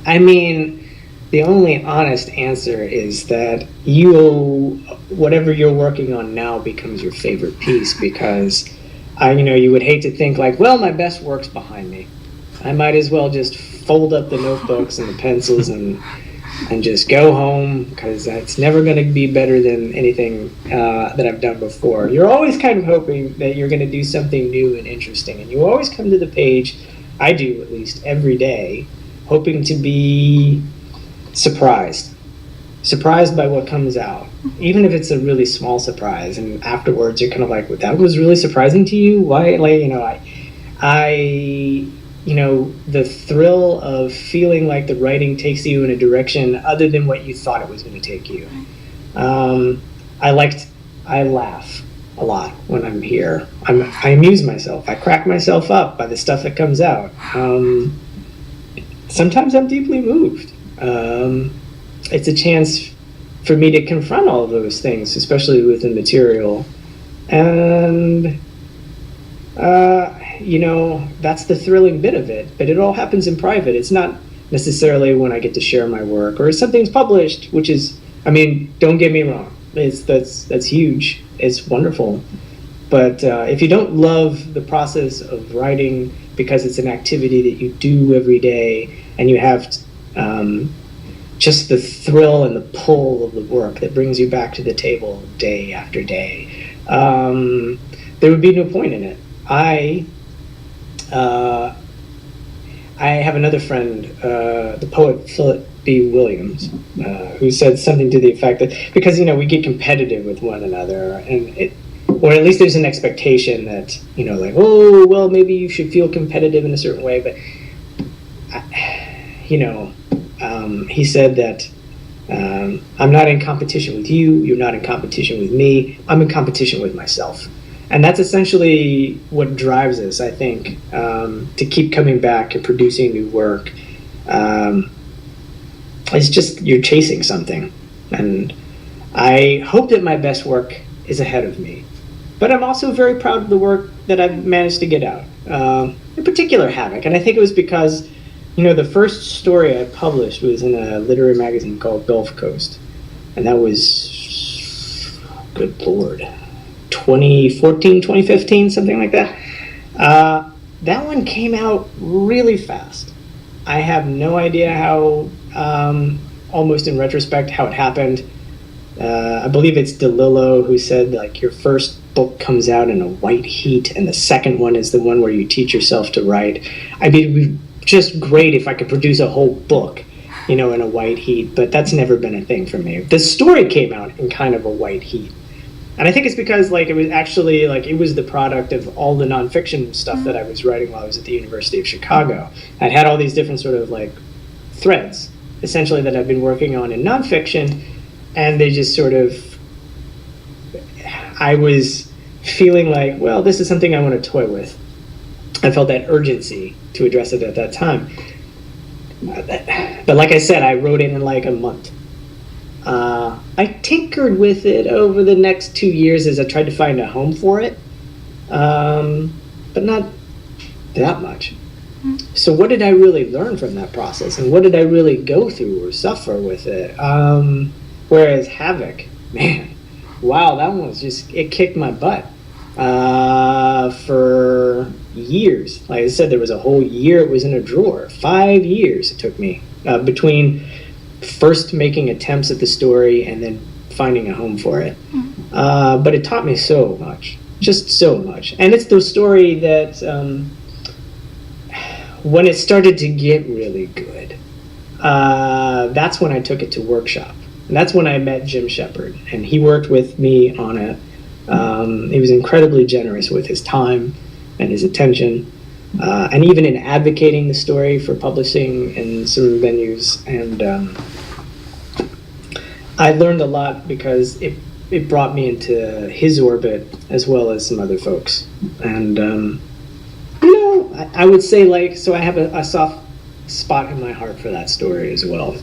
I mean, the only honest answer is that whatever you're working on now becomes your favorite piece, because you would hate to think like, well, my best work's behind me. I might as well just fold up the notebooks and the pencils and just go home, because that's never going to be better than anything that I've done before. You're always kind of hoping that you're going to do something new and interesting, and you always come to the page, I do at least, every day, hoping to be surprised by what comes out, even if it's a really small surprise, and afterwards you're kind of like, well, that was really surprising to you? Why? The thrill of feeling like the writing takes you in a direction other than what you thought it was going to take you. I laugh a lot when I'm here. I amuse myself. I crack myself up by the stuff that comes out. Sometimes I'm deeply moved. It's a chance for me to confront all of those things, especially with the material. And that's the thrilling bit of it, but it all happens in private. It's not necessarily when I get to share my work or something's published, which is, don't get me wrong, that's huge, it's wonderful. But if you don't love the process of writing because it's an activity that you do every day, and you have just the thrill and the pull of the work that brings you back to the table day after day, there would be no point in it. I have another friend, the poet Philip B. Williams, who said something to the effect that, because we get competitive with one another, or at least there's an expectation that like, oh well, maybe you should feel competitive in a certain way, but he said that I'm not in competition with you, you're not in competition with me, I'm in competition with myself. And that's essentially what drives us, I think, to keep coming back and producing new work. It's just, you're chasing something. And I hope that my best work is ahead of me. But I'm also very proud of the work that I've managed to get out. In particular, Havoc. And I think it was because, the first story I published was in a literary magazine called Gulf Coast. And that was, good Lord, 2014, 2015, something like that. That one came out really fast. I have no idea how, almost in retrospect, how it happened. I believe it's DeLillo who said, like, your first book comes out in a white heat, and the second one is the one where you teach yourself to write. It would be just great if I could produce a whole book, in a white heat, but that's never been a thing for me. The story came out in kind of a white heat. And I think it's because, it was actually, it was the product of all the nonfiction stuff that I was writing while I was at the University of Chicago. I'd had all these different sort of, threads, essentially, that I've been working on in nonfiction, and they just sort of, I was feeling like, well, this is something I want to toy with. I felt that urgency to address it at that time. But like I said, I wrote it in, a month. I tinkered with it over the next 2 years as I tried to find a home for it, but not that much. So what did I really learn from that process, and what did I really go through or suffer with it? Whereas Havoc, man, wow, that one was just, it kicked my butt for years. Like I said, there was a whole year it was in a drawer. 5 years it took me between first making attempts at the story and then finding a home for it. But it taught me so much, just so much. And it's the story that when it started to get really good, that's when I took it to workshop. And that's when I met Jim Shepard, and he worked with me on it. He was incredibly generous with his time and his attention, and even in advocating the story for publishing in some venues. And I learned a lot because it brought me into his orbit as well as some other folks. And I would say, so I have a soft spot in my heart for that story as well.